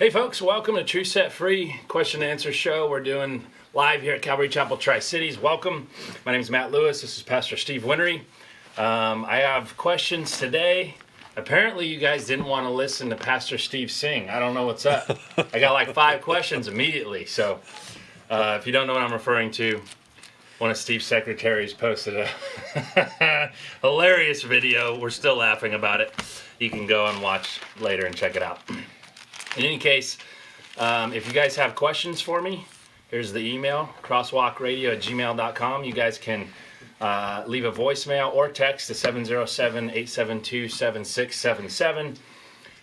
Hey folks, welcome to True Set Free question and answer show. We're doing live here at Calvary Chapel Tri-Cities. Welcome. My name is Matt Lewis. This is Pastor Steve Whinery. I have questions today. Apparently you guys didn't want to listen to Pastor Steve sing. I don't know what's up. I got like 5 questions immediately. So if you don't know what I'm referring to, one of Steve's secretaries posted a hilarious video. We're still laughing about it. You can go and watch later and check it out. In any case, if you guys have questions for me, here's the email, crosswalkradio@gmail.com. You guys can leave a voicemail or text to 707-872-7677.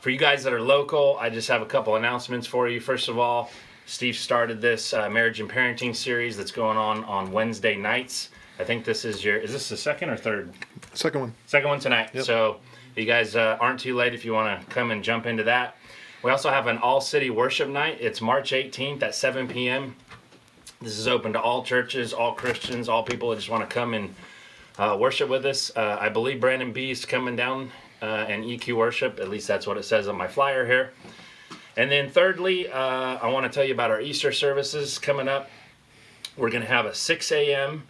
For you guys that are local, I just have a couple announcements for you. First of all, Steve started this marriage and parenting series that's going on Wednesday nights. I think this is is this the second or third? Second one. Second one tonight. Yep. So you guys aren't too late if you want to come and jump into that. We also have an all-city worship night. It's March 18th at 7 p.m. This is open to all churches, all Christians, all people that just want to come and worship with us. I believe Brandon B is coming down and EQ worship. At least that's what it says on my flyer here. And then thirdly, I want to tell you about our Easter services coming up. We're going to have a 6 a.m.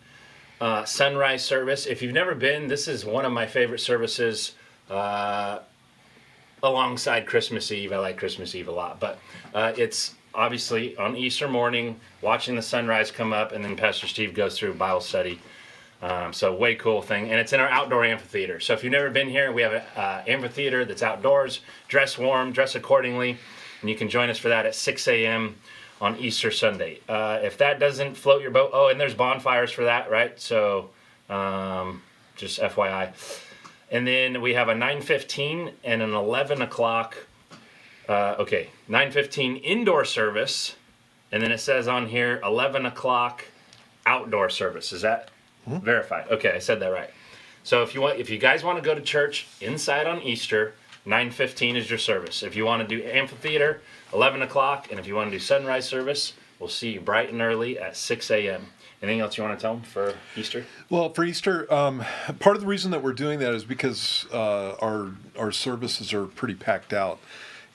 Sunrise service. If you've never been, this is one of my favorite services alongside Christmas Eve. I like Christmas Eve a lot, but it's obviously on Easter morning, watching the sunrise come up, and then Pastor Steve goes through Bible study. So way cool thing, and it's in our outdoor amphitheater. So if you've never been here, we have an amphitheater that's outdoors. Dress warm, dress accordingly, and you can join us for that at 6 a.m. on Easter Sunday. If that doesn't float your boat, and there's bonfires for that, right? So just FYI. And then we have a 9:15 and an 11 o'clock, 9:15 indoor service. And then it says on here 11 o'clock outdoor service. Is that verified? Okay, I said that right. So if you guys want to go to church inside on Easter, 9:15 is your service. If you want to do amphitheater, 11 o'clock. And if you want to do sunrise service, we'll see you bright and early at 6 a.m. Anything else you want to tell them for Easter? Well, for Easter, part of the reason that we're doing that is because our services are pretty packed out.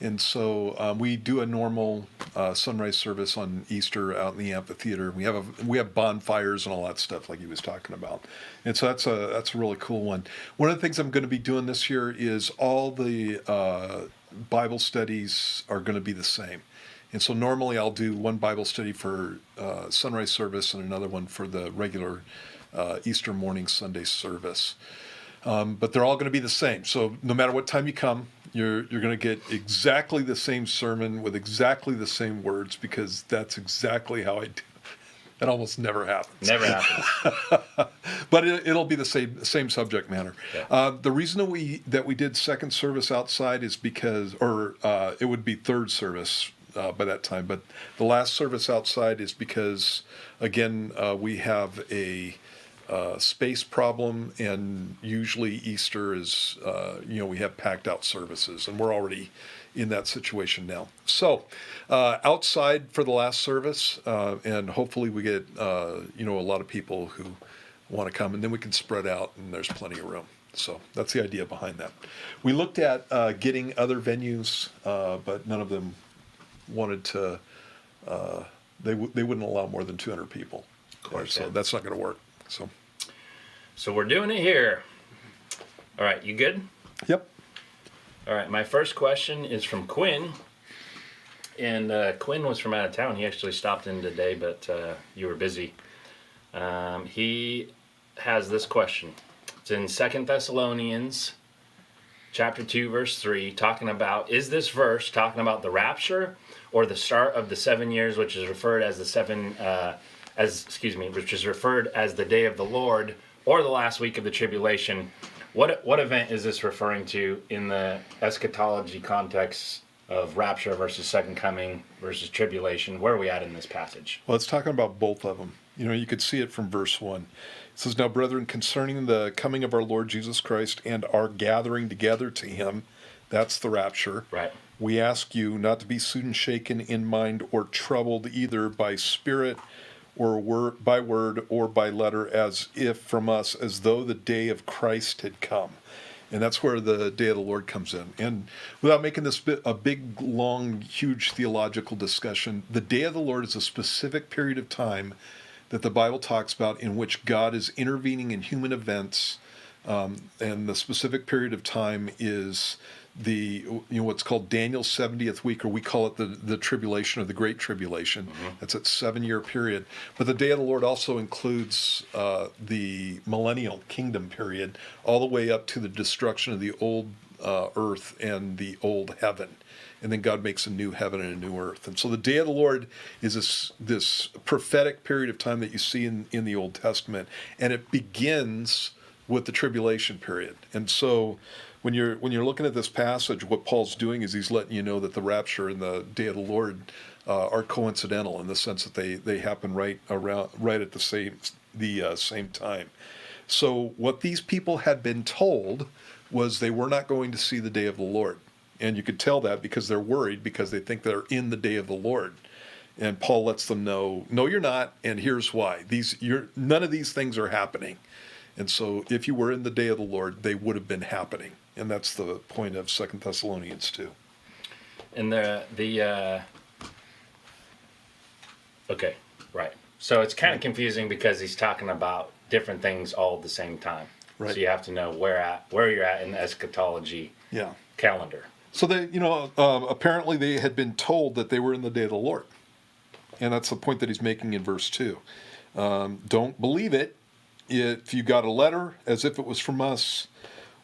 And so we do a normal sunrise service on Easter out in the amphitheater. We have bonfires and all that stuff like he was talking about. And so that's a really cool one. One of the things I'm going to be doing this year is all the Bible studies are going to be the same. And so normally I'll do one Bible study for sunrise service and another one for the regular Easter morning Sunday service. But they're all going to be the same. So no matter what time you come, you're going to get exactly the same sermon with exactly the same words, because that's exactly how I do. That almost never happens. Never happens. But it'll be the same subject matter. Yeah. The reason that we did second service outside is because, it would be third service by that time. But the last service outside is because, again, we have a space problem, and usually Easter is, we have packed out services, and we're already in that situation now. So outside for the last service, and hopefully we get, a lot of people who want to come, and then we can spread out, and there's plenty of room. So that's the idea behind that. We looked at getting other venues, but none of them wanted to, they wouldn't allow more than 200 people. Of course, so that's not going to work. So we're doing it here. All right, you good? Yep. All right, my first question is from Quinn. And Quinn was from out of town. He actually stopped in today, but you were busy. He has this question. It's in 2 Thessalonians chapter 2, verse 3, is this verse talking about the rapture or the start of the 7 years, which is referred as which is referred as the day of the Lord, or the last week of the tribulation? What event is this referring to in the eschatology context of rapture versus second coming versus tribulation? Where are we at in this passage? Well, it's talking about both of them. You could see it from verse 1. It says, "Now, brethren, concerning the coming of our Lord Jesus Christ and our gathering together to him," that's the rapture. Right. "We ask you not to be soon shaken in mind or troubled either by spirit or by word or by letter, as if from us, as though the day of Christ had come." And that's where the day of the Lord comes in. And without making this a big, long, huge theological discussion, the day of the Lord is a specific period of time that the Bible talks about in which God is intervening in human events. And the specific period of time is what's called Daniel's 70th week, or we call it the tribulation or the Great Tribulation. Mm-hmm. That's a 7-year period. But the day of the Lord also includes the millennial kingdom period, all the way up to the destruction of the old earth and the old heaven. And then God makes a new heaven and a new earth. And so the day of the Lord is this prophetic period of time that you see in the Old Testament. And it begins with the tribulation period. And so when you're looking at this passage, what Paul's doing is he's letting you know that the rapture and the day of the Lord are coincidental in the sense that they happen right at the same time. So what these people had been told was they were not going to see the day of the Lord. And you could tell that because they're worried, because they think they're in the day of the Lord. And Paul lets them know, no, you're not, and here's why. None of these things are happening. And so if you were in the day of the Lord, they would have been happening. And that's the point of 2 Thessalonians 2. And okay, right. So it's kind of confusing because he's talking about different things all at the same time. Right. So you have to know where you're at in the eschatology calendar. So apparently they had been told that they were in the day of the Lord. And that's the point that he's making in verse 2. Don't believe it. If you got a letter as if it was from us,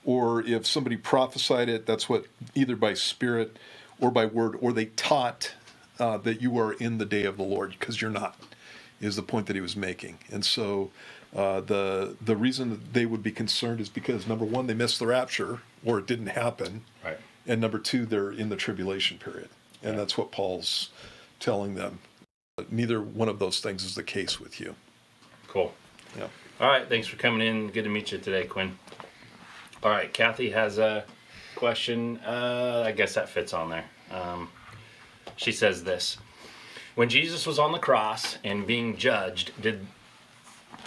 or if somebody prophesied it, that's what, either by spirit or by word, or they taught that you are in the day of the Lord, because you're not, is the point that he was making. And so the reason that they would be concerned is because, number one, they missed the rapture, or it didn't happen. Right. And number two, they're in the tribulation period. And that's what Paul's telling them. Neither one of those things is the case with you. Cool. Yeah. All right, thanks for coming in. Good to meet you today, Quinn. All right, Kathy has a question. I guess that fits on there. She says this: when Jesus was on the cross and being judged, did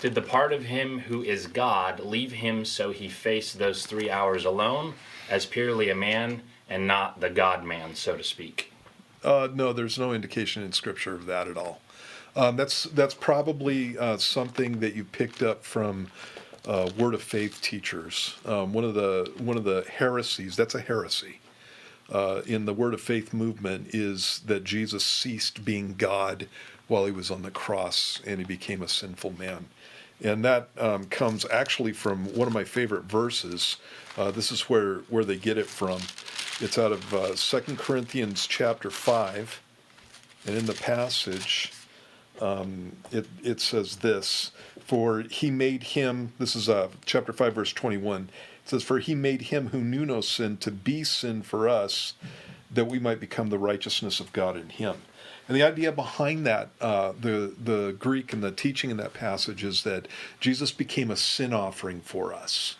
the part of him who is God leave him so he faced those 3 hours alone as purely a man and not the God-man, so to speak? No, there's no indication in Scripture of that at all. That's probably something that you picked up from Word of Faith teachers. One of the heresies, that's a heresy, in the Word of Faith movement, is that Jesus ceased being God while he was on the cross and he became a sinful man. And that comes actually from one of my favorite verses. This is where they get it from. It's out of 2 Corinthians chapter 5. And in the passage, it says this: for he made him, this is chapter 5, verse 21. It says, for he made him who knew no sin to be sin for us, that we might become the righteousness of God in him. And the idea behind that, the Greek and the teaching in that passage, is that Jesus became a sin offering for us.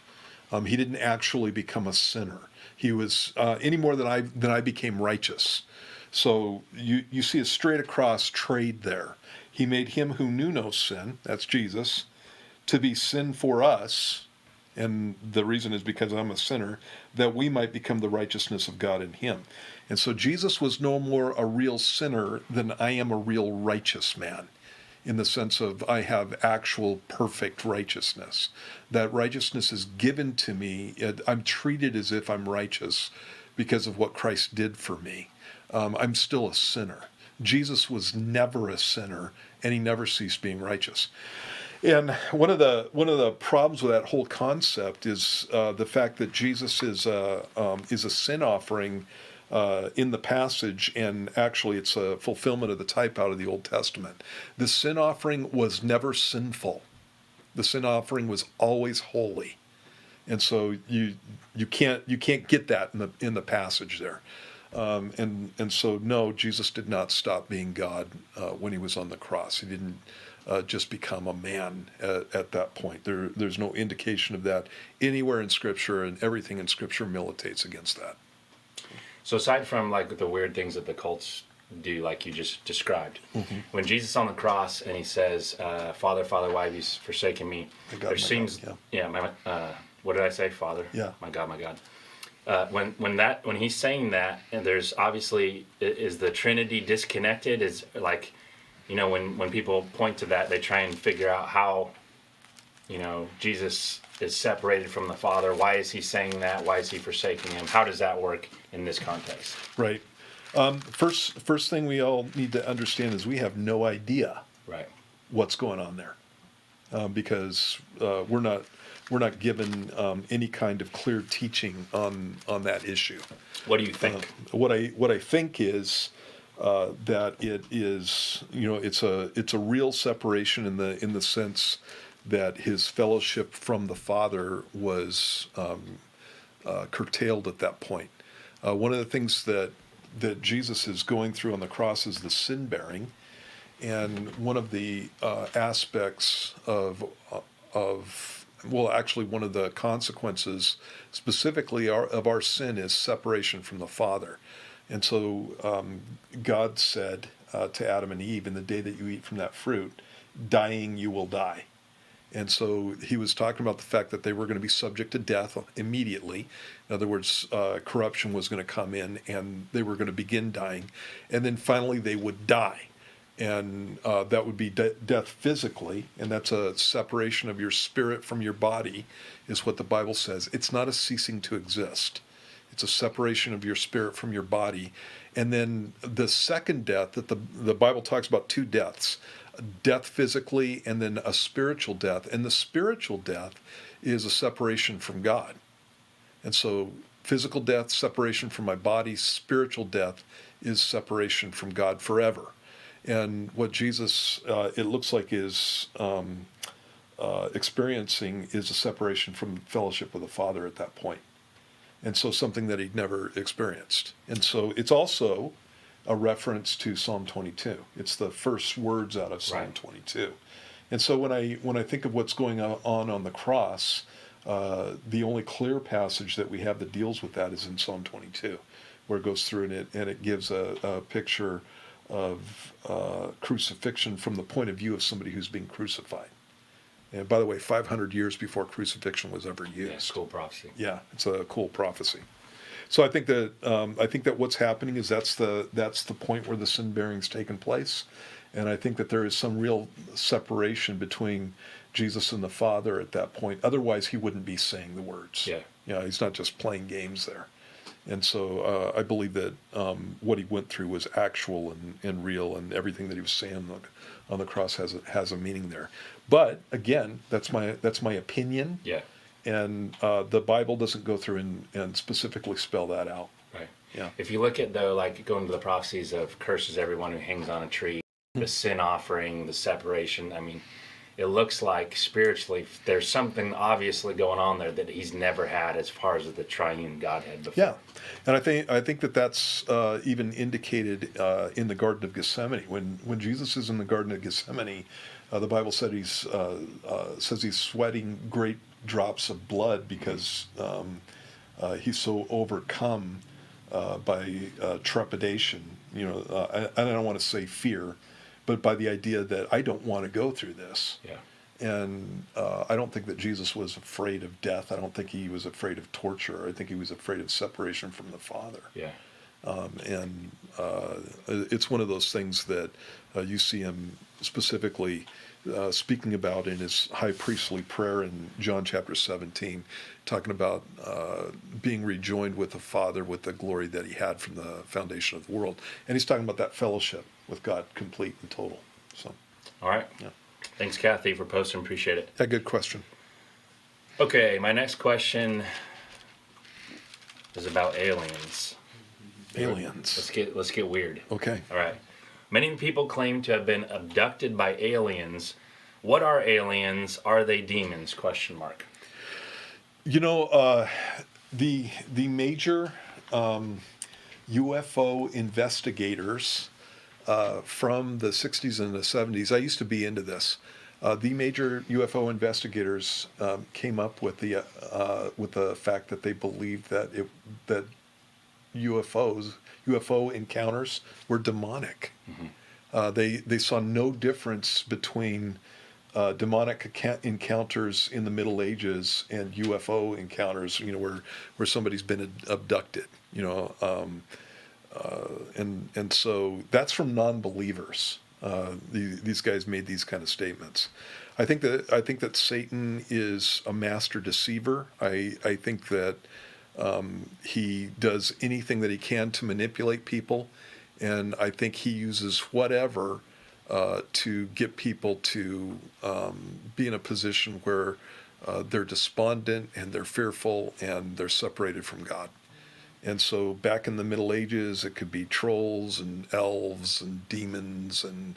He didn't actually become a sinner. He was any more than I became righteous. So you see a straight across trade there. He made him who knew no sin, that's Jesus, to be sin for us. And the reason is because I'm a sinner, that we might become the righteousness of God in him. And so Jesus was no more a real sinner than I am a real righteous man, in the sense of I have actual perfect righteousness. That righteousness is given to me. I'm treated as if I'm righteous because of what Christ did for me. I'm still a sinner. Jesus was never a sinner, and he never ceased being righteous. And one of the problems with that whole concept is the fact that Jesus is a sin offering in the passage, and actually it's a fulfillment of the type out of the Old Testament. The sin offering was never sinful. The sin offering was always holy, and so you can't get that in the passage there. And so no, Jesus did not stop being God when he was on the cross. He didn't just become a man at that point. There's no indication of that anywhere in Scripture, and everything in Scripture militates against that. So aside from like the weird things that the cults do, like you just described, when Jesus is on the cross and he says, "Father, Father, why have you forsaken me?" There seems, what did I say, Father? Yeah. My God, my God. When he's saying that, and there's obviously, is the Trinity disconnected? Is like, when people point to that, they try and figure out how, Jesus is separated from the Father. Why is he saying that? Why is he forsaking him? How does that work in this context? Right. First thing we all need to understand is we have no idea Right. what's going on there, because we're not given any kind of clear teaching on that issue. What do you think? What I think is that it is, it's a real separation in the sense that his fellowship from the Father was curtailed at that point. One of the things that Jesus is going through on the cross is the sin bearing, and one of the aspects of actually one of the consequences specifically of our sin is separation from the Father. And so God said to Adam and Eve, in the day that you eat from that fruit, dying you will die. And so he was talking about the fact that they were going to be subject to death immediately. In other words, corruption was going to come in and they were going to begin dying. And then finally they would die. And that would be death physically. And that's a separation of your spirit from your body, is what the Bible says. It's not a ceasing to exist. It's a separation of your spirit from your body. And then the second death, that the Bible talks about two deaths. Death physically, and then a spiritual death. And the spiritual death is a separation from God. And so physical death, separation from my body. Spiritual death is separation from God forever. And what Jesus, it looks like, is experiencing is a separation from fellowship with the Father at that point. And so something that he'd never experienced. And so it's also a reference to Psalm 22. It's the first words out of Psalm Right. 22. And so when I think of what's going on the cross, the only clear passage that we have that deals with that is in Psalm 22, where it goes through and it gives a picture of crucifixion from the point of view of somebody who's being crucified. And by the way, 500 years before crucifixion was ever used. Yeah, cool prophecy. Yeah, it's a cool prophecy. So I think that what's happening is that's the point where the sin bearing's taken place, and I think that there is some real separation between Jesus and the Father at that point. Otherwise, he wouldn't be saying the words. Yeah. He's not just playing games there. And so I believe that what he went through was actual and real, and everything that he was saying on the cross has a meaning there. But again, that's my opinion. Yeah. And the Bible doesn't go through and specifically spell that out. Right. Yeah. If you look at, though, like going to the prophecies of curses everyone who hangs on a tree, the sin offering, the separation, I mean, it looks like spiritually there's something obviously going on there that he's never had as far as the triune Godhead before. Yeah, and I think that's even indicated in the Garden of Gethsemane. When Jesus is in the Garden of Gethsemane, the Bible says he's sweating great drops of blood because he's so overcome by trepidation. I don't want to say fear, but by the idea that I don't want to go through this. Yeah. And I don't think that Jesus was afraid of death. I don't think he was afraid of torture. I think he was afraid of separation from the Father. Yeah. And it's one of those things that you see him specifically speaking about in his high priestly prayer in John chapter 17, talking about being rejoined with the Father with the glory that he had from the foundation of the world. And he's talking about that fellowship with God, complete and total. So, All right. Yeah. Thanks, Kathy, for posting. Appreciate it. a good question. Okay, my next question is about aliens. Aliens. Let's get weird. Okay. All right. Many people claim to have been abducted by aliens. What are aliens? Are they demons? Question mark. The major UFO investigators from the 60s and the 70s, I used to be into this. The major UFO investigators came up with the fact that they believed that UFO encounters were demonic. Mm-hmm. They saw no difference between demonic encounters in the Middle Ages and UFO encounters, where somebody's been abducted, and so that's from non-believers. These guys made these kind of statements. I think that Satan is a master deceiver. I think that he does anything that he can to manipulate people, and I think he uses whatever to get people to be in a position where they're despondent and they're fearful and they're separated from God. And so back in the Middle Ages, it could be trolls and elves and demons and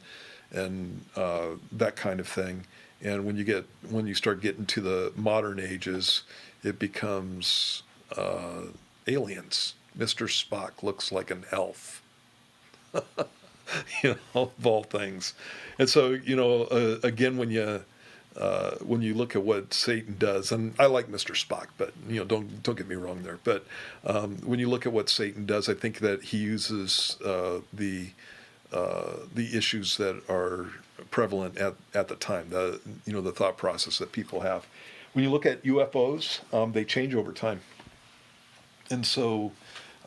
that kind of thing. And when you start getting to the modern ages, it becomes aliens. Mr. Spock looks like an elf, of all things. And so, again, when you look at what Satan does, and I like Mr. Spock, but don't get me wrong there. But when you look at what Satan does, I think that he uses the issues that are prevalent at the time, the thought process that people have. When you look at UFOs, they change over time, and so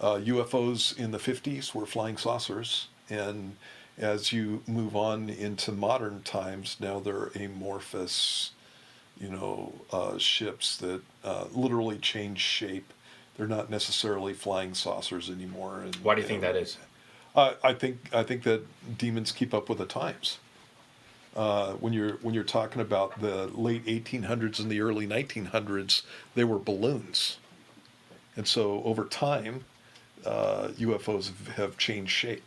UFOs in the 50s were flying saucers, and as you move on into modern times, now they're amorphous, ships that literally change shape. They're not necessarily flying saucers anymore. And why do you think that is? I think that demons keep up with the times. When you're talking about the late 1800s and the early 1900s, they were balloons, and so over time, UFOs have changed shape.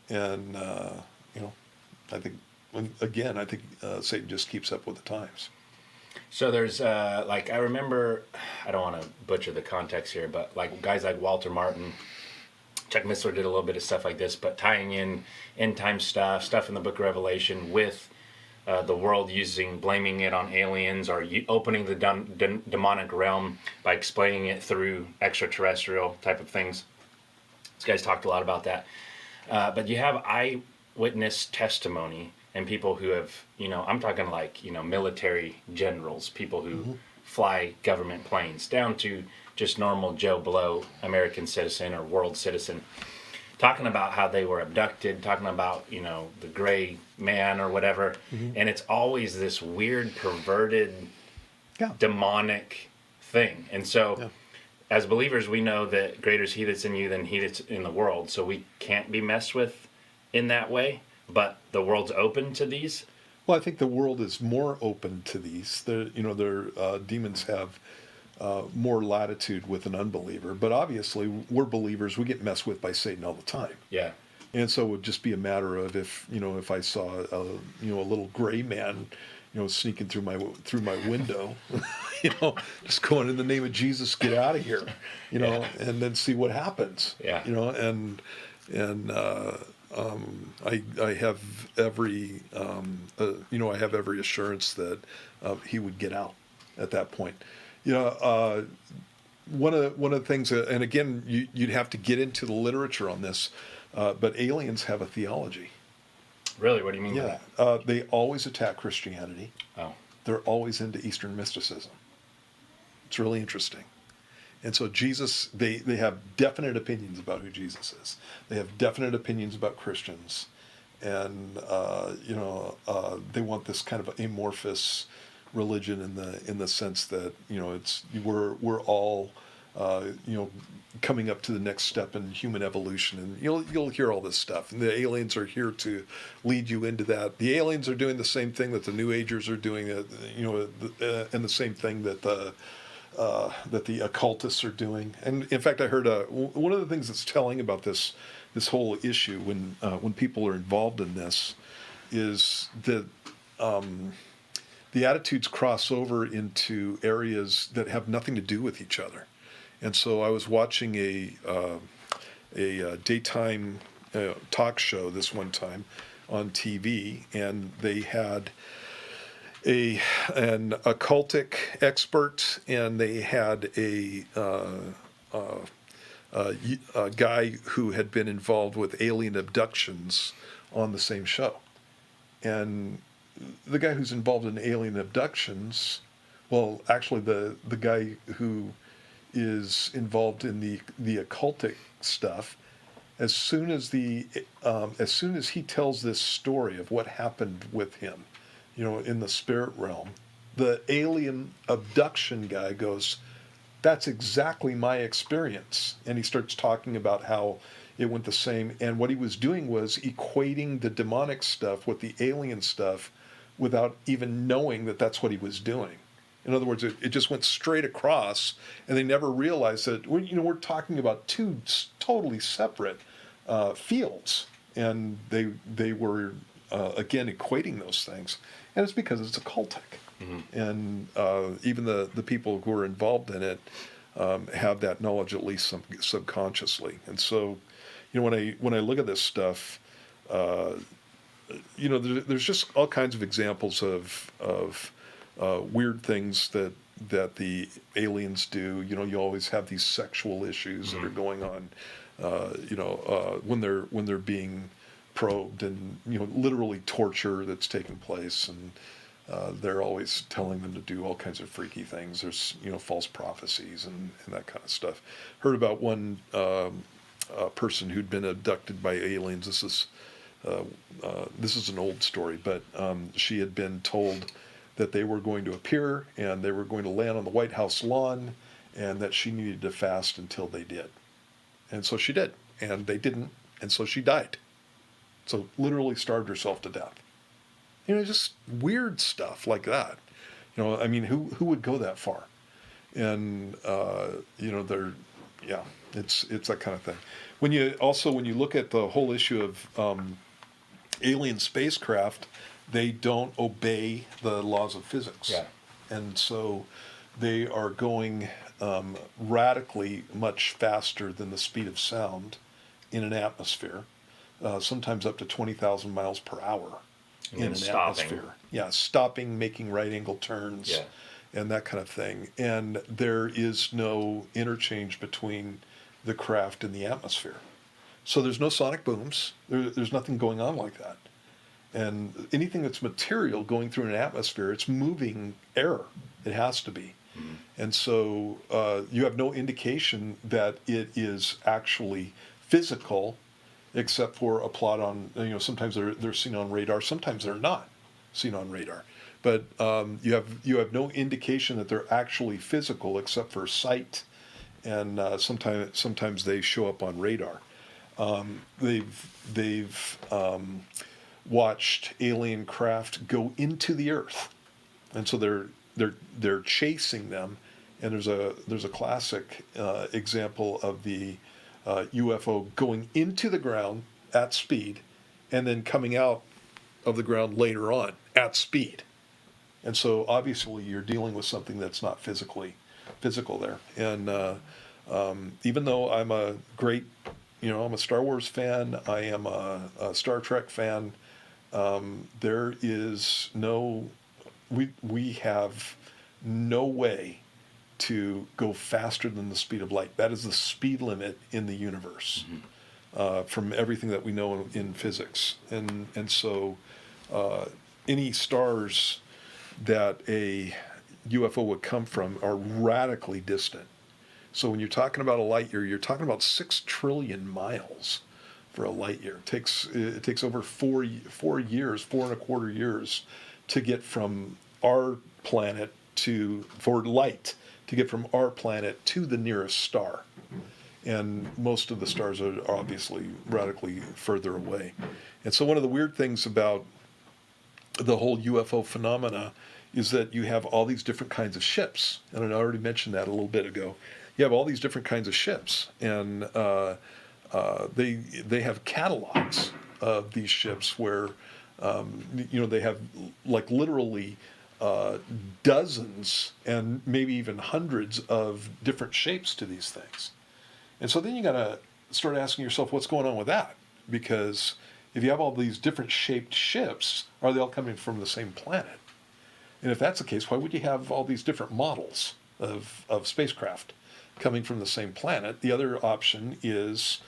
And, I think Satan just keeps up with the times. So there's, I remember, I don't want to butcher the context here, but guys like Walter Martin, Chuck Missler did a little bit of stuff like this, but tying in end time stuff in the book of Revelation with the world blaming it on aliens, or opening the demonic realm by explaining it through extraterrestrial type of things. These guys talked a lot about that. But you have eyewitness testimony and people who have, I'm talking military generals, people who fly government planes, down to just normal Joe Blow, American citizen or world citizen, talking about how they were abducted, talking about, the gray man or whatever. And it's always this weird, perverted, demonic thing. And so as believers, we know that greater is he that's in you than he that's in the world. So we can't be messed with in that way, but the world's open to these. Well, I think the world is more open to these. Demons have more latitude with an unbeliever, but obviously we're believers. We get messed with by Satan all the time. Yeah. And so it would just be a matter of if I saw a little gray man, sneaking through my window, just going, in the name of Jesus, get out of here, and then see what happens. Yeah. I have every assurance that he would get out at that point. One of the things, and again, you'd have to get into the literature on this, but aliens have a theology. Really? What do you mean by that? They always attack Christianity. Oh. They're always into Eastern mysticism. It's really interesting. And so Jesus, they have definite opinions about who Jesus is. They have definite opinions about Christians. And, they want this kind of amorphous religion in the sense that, we're all, coming up to the next step in human evolution, and you'll hear all this stuff. And the aliens are here to lead you into that. The aliens are doing the same thing that the New Agers are doing, and the same thing that the occultists are doing. And in fact, I heard one of the things that's telling about this whole issue when people are involved in this is that the attitudes cross over into areas that have nothing to do with each other. And so I was watching a daytime talk show this one time on TV, and they had an occultic expert, and they had a guy who had been involved with alien abductions on the same show. And the guy who's involved in alien abductions, well, actually the guy who is involved in the occultic stuff, as soon as he tells this story of what happened with him, in the spirit realm, the alien abduction guy goes, "That's exactly my experience," and he starts talking about how it went the same. And what he was doing was equating the demonic stuff with the alien stuff, without even knowing that that's what he was doing. In other words, it just went straight across, and they never realized that we're talking about two totally separate fields, and they were again equating those things, and it's because it's occultic, and even the people who are involved in it have that knowledge, at least subconsciously. And so, when I look at this stuff, there's just all kinds of examples of weird things that the aliens do. You always have these sexual issues that are going on, when they're being probed, and literally torture that's taking place, and they're always telling them to do all kinds of freaky things. There's false prophecies and that kind of stuff. Heard about one person who'd been abducted by aliens. This is an old story, but she had been told that they were going to appear and they were going to land on the White House lawn, and that she needed to fast until they did. And so she did, and they didn't, and so she died. So literally starved herself to death. Just weird stuff like that. I mean, who would go that far? And it's that kind of thing. When you look at the whole issue of alien spacecraft, they don't obey the laws of physics. Yeah. And so they are going radically much faster than the speed of sound in an atmosphere, sometimes up to 20,000 miles per hour in an atmosphere. Yeah, stopping, making right-angle turns, and that kind of thing. And there is no interchange between the craft and the atmosphere. So there's no sonic booms. There's nothing going on like that. And anything that's material going through an atmosphere, it's moving air. It has to be. Mm-hmm. And so you have no indication that it is actually physical, except for a plot on, sometimes they're seen on radar, sometimes they're not seen on radar. But you have no indication that they're actually physical, except for sight, and sometimes they show up on radar. They've watched alien craft go into the Earth, and so they're chasing them. And there's a classic example of the UFO going into the ground at speed, and then coming out of the ground later on at speed. And so obviously you're dealing with something that's not physical there. And even though I'm a great, I'm a Star Wars fan, I am a Star Trek fan, there is we have no way to go faster than the speed of light. That is the speed limit in the universe, from everything that we know in physics. And so any stars that a UFO would come from are radically distant. So when you're talking about a light year, you're talking about 6 trillion miles for a light year. It takes over 4 years, 4.25 years, to get from our planet for light to get from our planet to the nearest star. And most of the stars are obviously radically further away. And so one of the weird things about the whole UFO phenomena is that you have all these different kinds of ships. And I already mentioned that a little bit ago. You have all these different kinds of ships, and they have catalogs of these ships where they have like literally dozens and maybe even hundreds of different shapes to these things. And so then you got to start asking yourself, what's going on with that? Because if you have all these different shaped ships, are they all coming from the same planet? And if that's the case, why would you have all these different models of spacecraft coming from the same planet? The other option is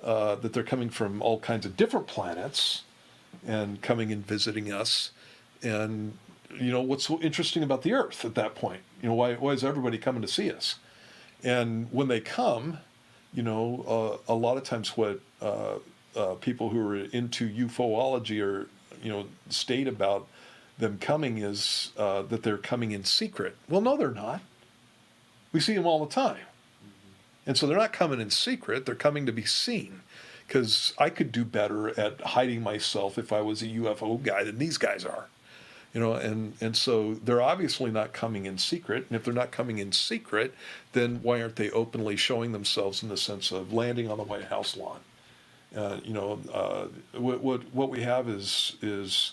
that they're coming from all kinds of different planets and coming and visiting us. And what's so interesting about the earth at that point? Why is everybody coming to see us? And when they come, a lot of times what people who are into ufology or state about them coming is that they're coming in secret. Well, no, they're not. We see them all the time. And so they're not coming in secret, they're coming to be seen. Because I could do better at hiding myself if I was a UFO guy than these guys are. And so they're obviously not coming in secret. And if they're not coming in secret, then why aren't they openly showing themselves in the sense of landing on the White House lawn? What we have is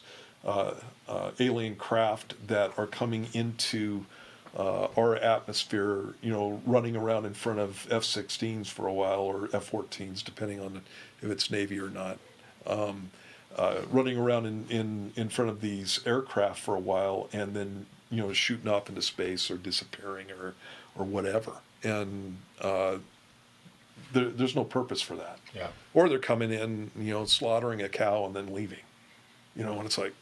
alien craft that are coming into our atmosphere, running around in front of F-16s for a while, or F-14s, depending on if it's Navy or not. Running around in front of these aircraft for a while, and then shooting off into space or disappearing or whatever. And there's no purpose for that. Yeah. Or they're coming in, slaughtering a cow and then leaving. And it's like,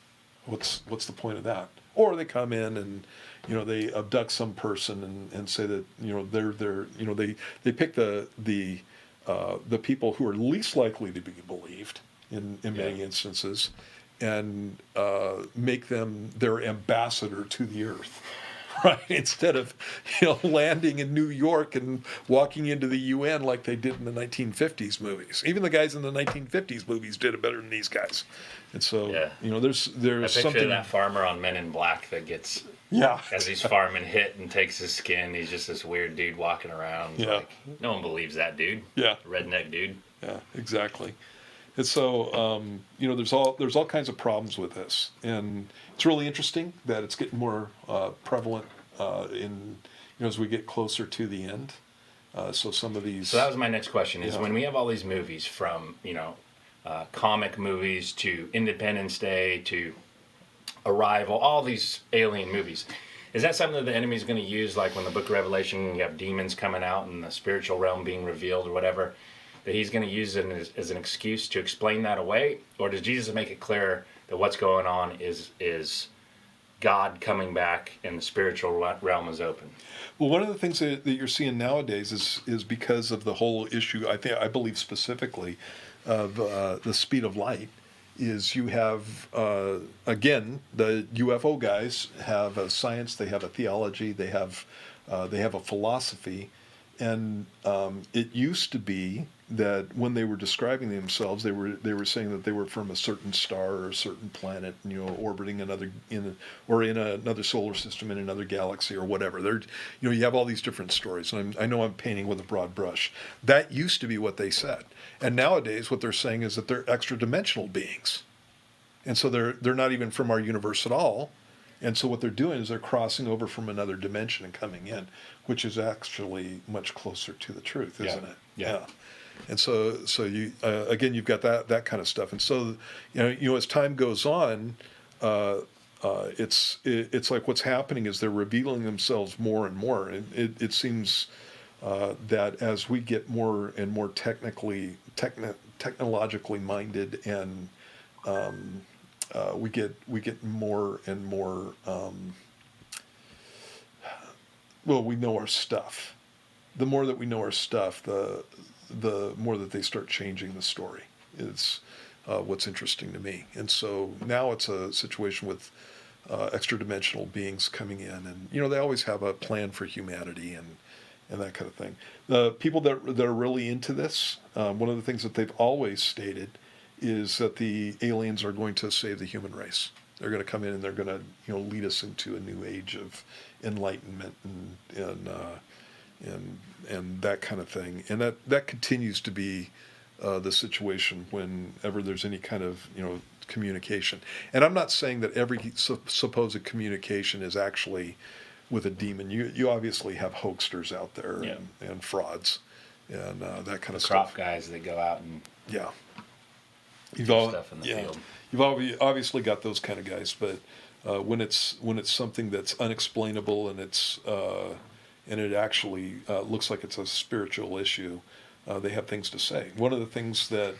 what's the point of that? Or they come in and they abduct some person and say that they pick the people who are least likely to be believed in many instances, and make them their ambassador to the earth, right? Instead of landing in New York and walking into the UN like they did in the 1950s movies. Even the guys in the 1950s movies did it better than these guys. And so there's I picture something. that farmer on Men in Black that gets as he's farming hit and takes his skin. He's just this weird dude walking around. Yeah. Like, no one believes that dude. Yeah. Redneck dude. Yeah, exactly. And so, there's all kinds of problems with this, and it's really interesting that it's getting more prevalent as we get closer to the end. So some of these. So that was my next question: is when we have all these movies, from comic movies to Independence Day to Arrival, all these alien movies. Is that something that the enemy's going to use, like when the Book of Revelation, you have demons coming out and the spiritual realm being revealed or whatever? That he's going to use it as an excuse to explain that away? Or does Jesus make it clear that what's going on is God coming back and the spiritual realm is open? Well, one of the things that you're seeing nowadays is because of the whole issue, I believe specifically, of the speed of light, is you have, again, the UFO guys have a science, they have a theology, they have a philosophy. And it used to be that when they were describing themselves, they were saying that they were from a certain star or a certain planet, orbiting another in another solar system, in another galaxy or whatever. You have all these different stories. And I know I'm painting with a broad brush. That used to be what they said, and nowadays what they're saying is that they're extra-dimensional beings, and so they're not even from our universe at all. And so what they're doing is they're crossing over from another dimension and coming in, which is actually much closer to the truth, isn't it? Yeah. And so you again, you've got that kind of stuff. And so as time goes on, it's like what's happening is they're revealing themselves more and more. And it seems that as we get more and more technologically minded, and we get more and more. We know our stuff. The more that we know our stuff, the more that they start changing the story. Is what's interesting to me. And so now it's a situation with extra-dimensional beings coming in, and they always have a plan for humanity and that kind of thing. The people that are really into this, one of the things that they've always stated is that the aliens are going to save the human race. They're going to come in and they're going to lead us into a new age of enlightenment and that kind of thing. And that continues to be the situation whenever there's any kind of communication. And I'm not saying that every supposed communication is actually with a demon. You obviously have hoaxsters out there and frauds and that kind of crop stuff. Guys that go out and You've stuff in the field. You've obviously got those kind of guys, but when it's something that's unexplainable and it actually looks like it's a spiritual issue, they have things to say. One of the things that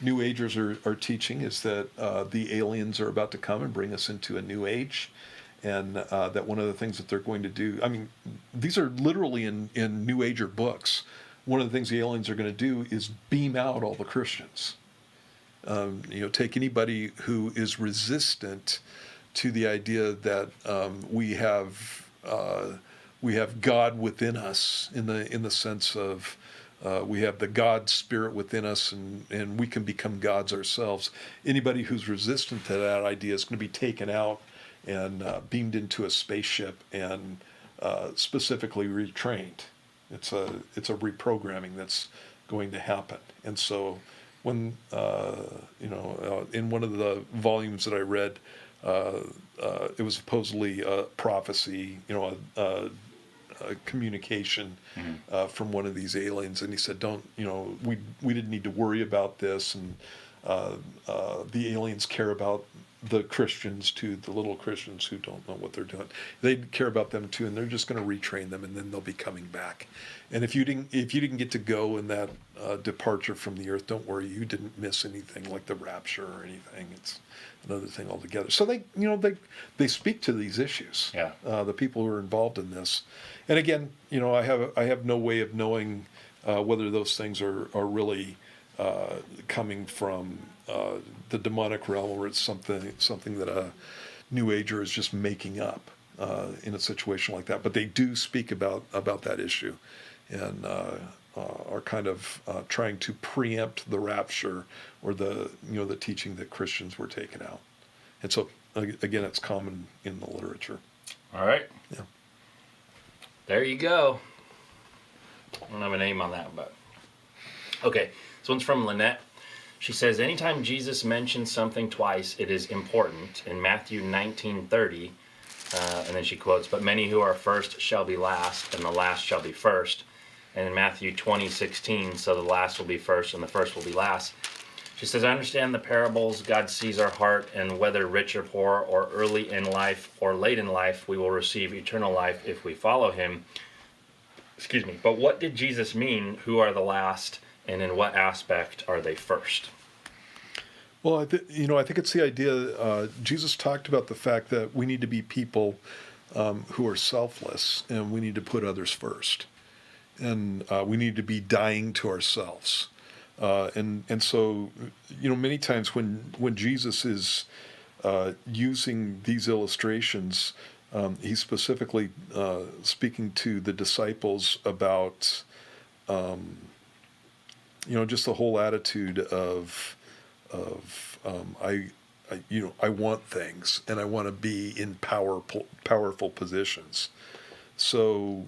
New Agers are teaching is that the aliens are about to come and bring us into a new age, and that one of the things that they're going to do, I mean, these are literally in New Ager books. One of the things the aliens are going to do is beam out all the Christians. Take anybody who is resistant to the idea that we have God within us in the sense of we have the God spirit within us, and we can become gods ourselves. Anybody who's resistant to that idea is going to be taken out and beamed into a spaceship and specifically retrained. It's a reprogramming that's going to happen. And so when in one of the volumes that I read, it was supposedly a prophecy, a communication from one of these aliens, and he said, "Don't, we didn't need to worry about this, and the aliens care about the Christians too, the little Christians who don't know what they're doing. They care about them too, and they're just going to retrain them, and then they'll be coming back. And if you didn't get to go in that departure from the earth, don't worry, you didn't miss anything like the rapture or anything. It's another thing altogether." So they speak to these issues. Yeah. The people who are involved in this, and again, I have no way of knowing whether those things are really coming from the demonic realm, or it's something that a New Ager is just making up in a situation like that. But they do speak about that issue, and are kind of trying to preempt the rapture, or the teaching that Christians were taken out. And so again, it's common in the literature. All right. Yeah. There you go. I don't have a name on that, but okay. This one's from Lynette. She says, anytime Jesus mentions something twice, it is important. In Matthew 19:30, and then she quotes, "But many who are first shall be last, and the last shall be first." And in Matthew 20:16, "So the last will be first, and the first will be last." She says, "I understand the parables. God sees our heart, and whether rich or poor, or early in life or late in life, we will receive eternal life if we follow him." Excuse me. But what did Jesus mean? Who are the last? And in what aspect are they first? Well, I think it's the idea. Jesus talked about the fact that we need to be people who are selfless, and we need to put others first, and we need to be dying to ourselves. And so, many times when Jesus is using these illustrations, he's specifically speaking to the disciples about just the whole attitude of I want things, and I want to be in powerful positions. So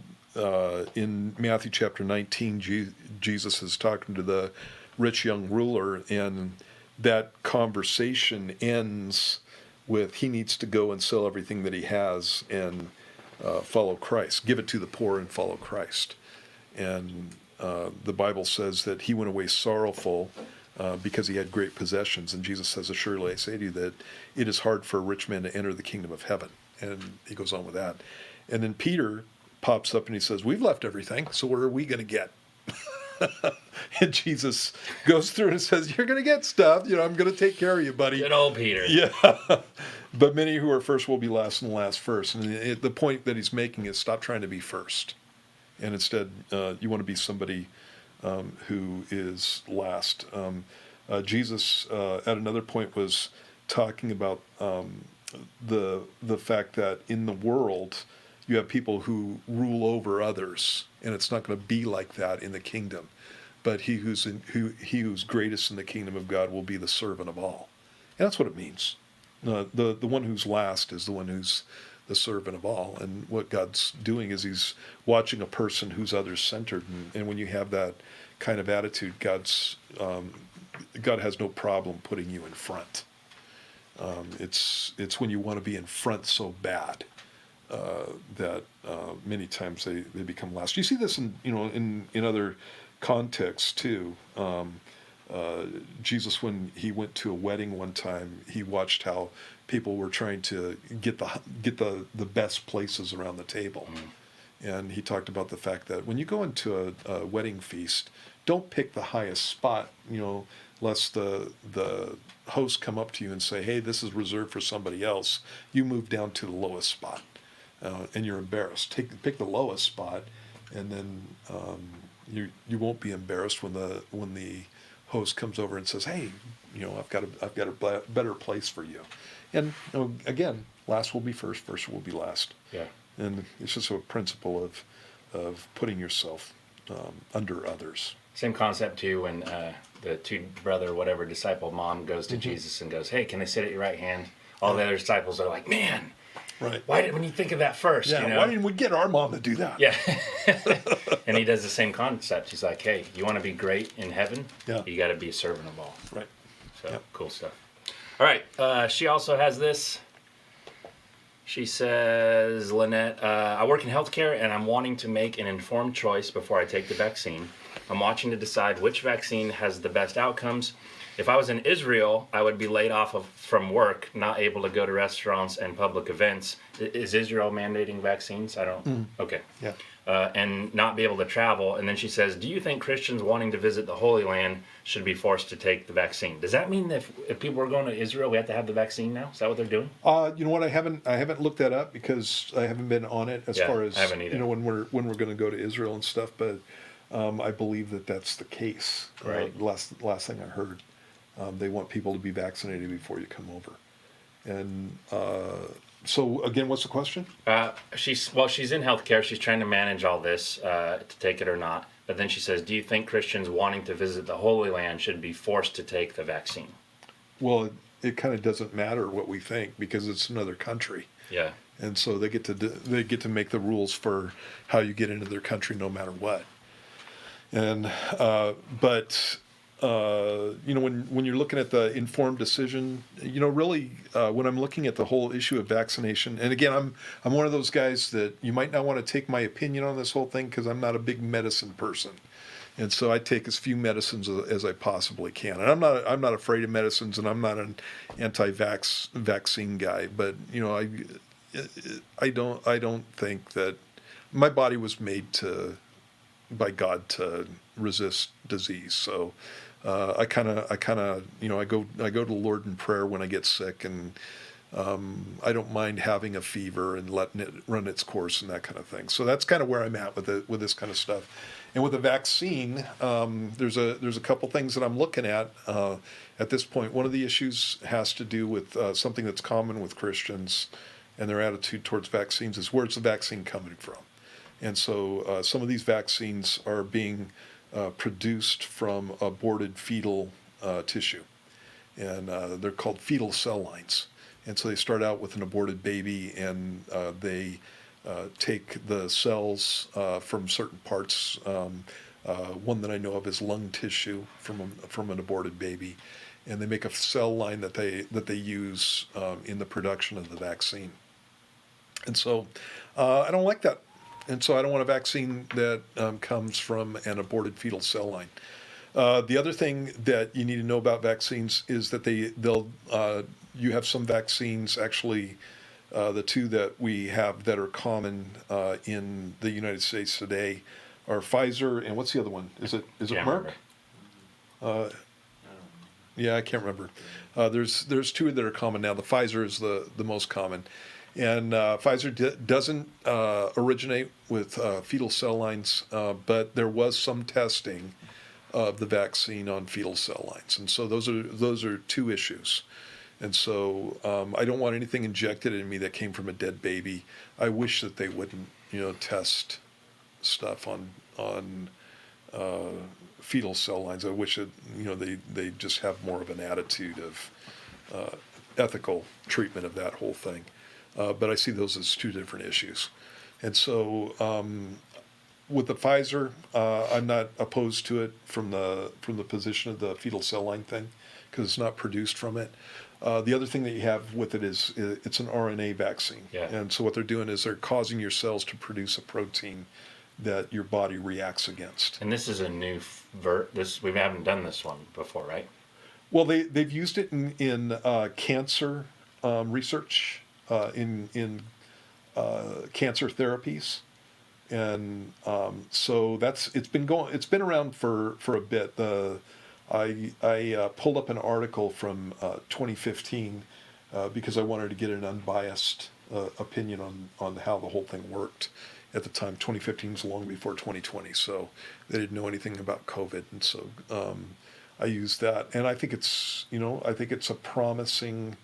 in Matthew chapter 19, Jesus is talking to the rich young ruler, and that conversation ends with he needs to go and sell everything that he has and follow Christ, give it to the poor and follow Christ. And the Bible says that he went away sorrowful because he had great possessions. And Jesus says, "Assuredly I say to you that it is hard for a rich man to enter the kingdom of heaven." And he goes on with that. And then Peter pops up and he says, "We've left everything, so where are we going to get?" And Jesus goes through and says, "You're going to get stuff. I'm going to take care of you, buddy." Good old Peter. Yeah. "But many who are first will be last, and the last first." And the point that he's making is stop trying to be first. And instead, you want to be somebody who is last. Jesus, at another point, was talking about the fact that in the world, you have people who rule over others, and it's not going to be like that in the kingdom. But he who's greatest in the kingdom of God will be the servant of all, and that's what it means. The one who's last is the one who's the servant of all. And what God's doing is he's watching a person who's others-centered. And when you have that kind of attitude, God has no problem putting you in front. It's when you want to be in front so bad that many times they become last. You see this in other contexts too. Jesus, when he went to a wedding one time, he watched how people were trying to get the best places around the table. And he talked about the fact that when you go into a wedding feast, don't pick the highest spot. lest the host come up to you and say, "Hey, this is reserved for somebody else." You move down to the lowest spot, and you're embarrassed. Pick the lowest spot, and then you won't be embarrassed when the host comes over and says, "Hey, I've got a better place for you." And again, last will be first, first will be last. Yeah. And it's just a principle of putting yourself under others. Same concept too when the two brother whatever disciple mom goes to Jesus and goes, "Hey, can I sit at your right hand?" All the other disciples are like, "Man, Right. why didn't you think of that first?" Yeah. Why didn't we get our mom to do that? Yeah. And he does the same concept. He's like, "Hey, you want to be great in heaven? Yeah. You got to be a servant of all." Right. So Yep. cool stuff. All right. She also has this. She says, Lynette, I work in healthcare and I'm wanting to make an informed choice before I take the vaccine. I'm watching to decide which vaccine has the best outcomes. If I was in Israel, I would be laid off from work, not able to go to restaurants and public events. Is Israel mandating vaccines? I don't. Okay. Yeah. And not be able to travel. And then she says, do you think Christians wanting to visit the Holy Land should be forced to take the vaccine? Does that mean that if people are going to Israel, we have to have the vaccine now? Is that what they're doing? You know what? I haven't looked that up because I haven't been on it as far as I haven't either. when we're going to go to Israel and stuff. But I believe that that's the case. Right. Last thing I heard, they want people to be vaccinated before you come over. And so again, what's the question? She's in healthcare. She's trying to manage all this to take it or not. But then she says, do you think Christians wanting to visit the Holy Land should be forced to take the vaccine? Well, it kind of doesn't matter what we think because it's another country. Yeah. And so they get to make the rules for how you get into their country no matter what. And but when you're looking at the informed decision, really when I'm looking at the whole issue of vaccination, and again, I'm one of those guys that you might not want to take my opinion on this whole thing because I'm not a big medicine person, and so I take as few medicines as I possibly can. And I'm not afraid of medicines, and I'm not an vaccine guy, but I don't think that my body was made by God to resist disease. So I go to the Lord in prayer when I get sick, and I don't mind having a fever and letting it run its course and that kind of thing. So that's kind of where I'm at with this kind of stuff. And with the vaccine, there's a couple things that I'm looking at this point. One of the issues has to do with something that's common with Christians and their attitude towards vaccines is where's the vaccine coming from? And so some of these vaccines are being produced from aborted fetal tissue, and they're called fetal cell lines. And so they start out with an aborted baby, and they take the cells from certain parts. One that I know of is lung tissue from an aborted baby, and they make a cell line that they use in the production of the vaccine. And so I don't like that. And so I don't want a vaccine that comes from an aborted fetal cell line. The other thing that you need to know about vaccines is that you have some vaccines, actually, the two that we have that are common in the United States today are Pfizer and what's the other one? Is it Merck? Yeah, I can't remember. There's two that are common now. The Pfizer is the most common. And Pfizer doesn't originate with fetal cell lines, but there was some testing of the vaccine on fetal cell lines, and so those are two issues. And so I don't want anything injected in me that came from a dead baby. I wish that they wouldn't, test stuff on fetal cell lines. I wish that they just have more of an attitude of ethical treatment of that whole thing. But I see those as two different issues. And so with the Pfizer, I'm not opposed to it from the position of the fetal cell line thing because it's not produced from it. The other thing that you have with it is it's an RNA vaccine. Yeah. And so what they're doing is they're causing your cells to produce a protein that your body reacts against. And this is a new we haven't done this one before, right? Well, they've used it in cancer research. In cancer therapies, and so it's been around for a bit. I pulled up an article from 2015 because I wanted to get an unbiased opinion on how the whole thing worked. At the time, 2015 was long before 2020, so they didn't know anything about COVID, and so I used that, and I think it's a promising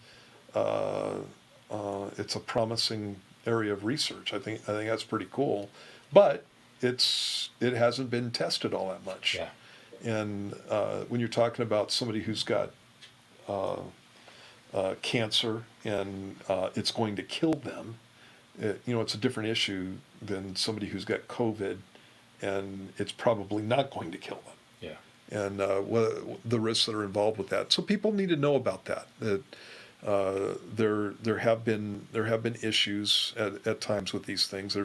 area of research. I think that's pretty cool, but it hasn't been tested all that much. Yeah. And when you're talking about somebody who's got cancer and it's going to kill them, it's a different issue than somebody who's got COVID and it's probably not going to kill them. Yeah. And the risks that are involved with that. So people need to know about that. That there have been issues at times with these things.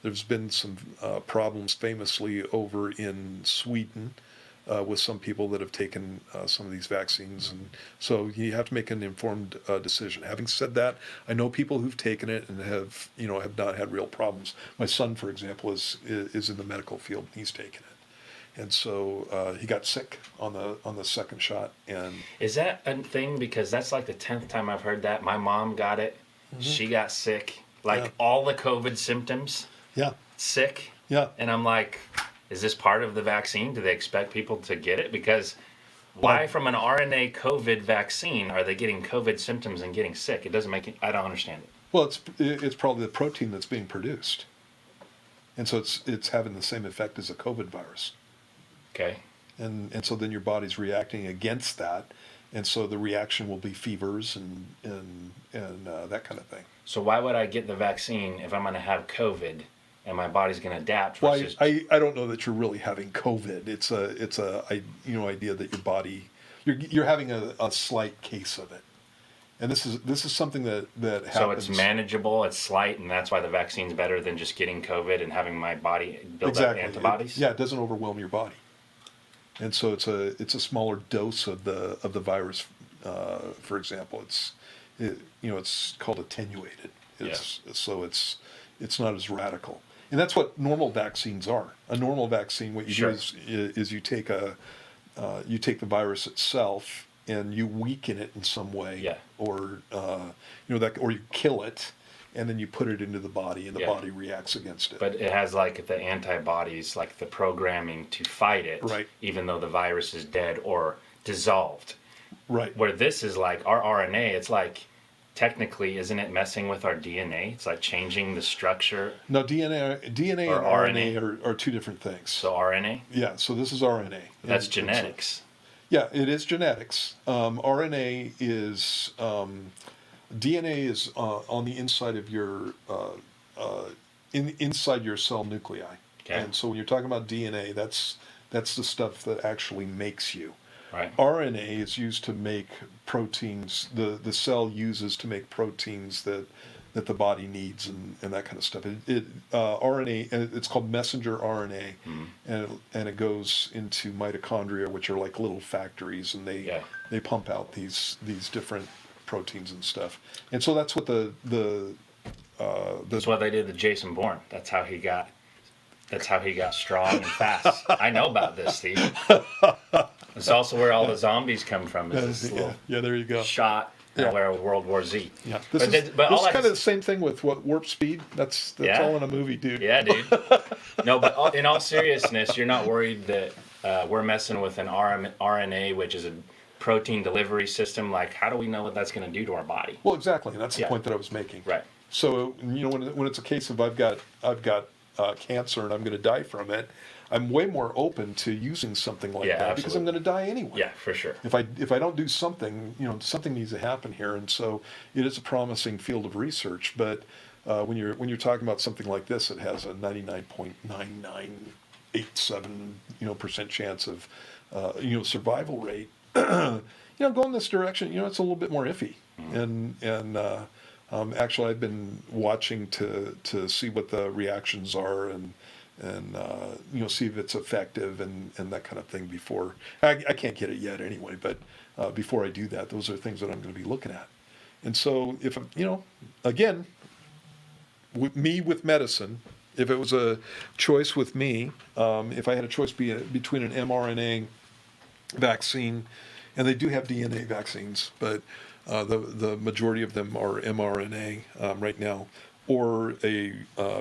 There's been some problems famously over in Sweden with some people that have taken some of these vaccines, and so you have to make an informed decision. Having said that, I know people who've taken it and have not had real problems. My son, for example, is in the medical field. He's taken it, and so he got sick on the second shot. And is that a thing? Because that's like the 10th time I've heard that. My mom got it. Mm-hmm. She got sick. Like all the COVID symptoms. Yeah. Sick. Yeah. And I'm like, is this part of the vaccine? Do they expect people to get it? Because why from an RNA COVID vaccine are they getting COVID symptoms and getting sick? It doesn't make it, I don't understand it. Well, it's probably the protein that's being produced. And so it's having the same effect as a COVID virus. Okay. And so then your body's reacting against that. And so the reaction will be fevers and that kind of thing. So why would I get the vaccine if I'm going to have COVID? And my body's going to adapt. Well, I don't know that you're really having COVID. It's a idea that your body you're having a slight case of it, and this is something that happens. So it's manageable, it's slight, and that's why the vaccine's better than just getting COVID and having my body build up antibodies. It doesn't overwhelm your body, and so it's a smaller dose of the virus. For example, it's called attenuated. So it's not as radical. And that's what normal vaccines are. A normal vaccine, what you do is you take the virus itself and you weaken it in some way, or or you kill it, and then you put it into the body, and the body reacts against it. But it has like the antibodies, like the programming to fight it, right? Even though the virus is dead or dissolved, right? Where this is like our RNA, it's like. Technically, isn't it messing with our DNA? It's like changing the structure. No, DNA and RNA are two different things. So RNA? Yeah, so this is RNA. That's genetics. Yeah, it is genetics. RNA is DNA is on the inside of your inside your cell nuclei. Okay. And so when you're talking about DNA, that's the stuff that actually makes you. Right. RNA is used to make proteins. The cell uses to make proteins that the body needs and that kind of stuff. RNA, it's called messenger RNA, and it goes into mitochondria, which are like little factories, and they pump out these different proteins and stuff. And so that's what that's what they did to Jason Bourne. That's how he got strong and fast. I know about this, Steve. It's also where all the zombies come from. Is this little there you go. Shot where World War Z. Yeah, this is kind of the same thing with warp speed. That's all in a movie, dude. Yeah, dude. No, but in all seriousness, you're not worried that we're messing with an RNA, which is a protein delivery system. Like, how do we know what that's going to do to our body? Well, exactly, and that's the point that I was making. Right. So when it's a case of I've got cancer and I'm going to die from it, I'm way more open to using something like that absolutely. Because I'm going to die anyway. Yeah, for sure. If I don't do something, something needs to happen here, and so it is a promising field of research. But when you're talking about something like this, it has a 99.9987% chance of survival rate. Going this direction, it's a little bit more iffy, and actually I've been watching to see what the reactions are and see if it's effective and that kind of thing before I can't get it yet anyway, but before I do that, those are things that I'm going to be looking at. And so if again, with medicine, if it was a choice with me, if I had a choice between an mRNA vaccine, and they do have DNA vaccines, but the majority of them are mRNA right now, or a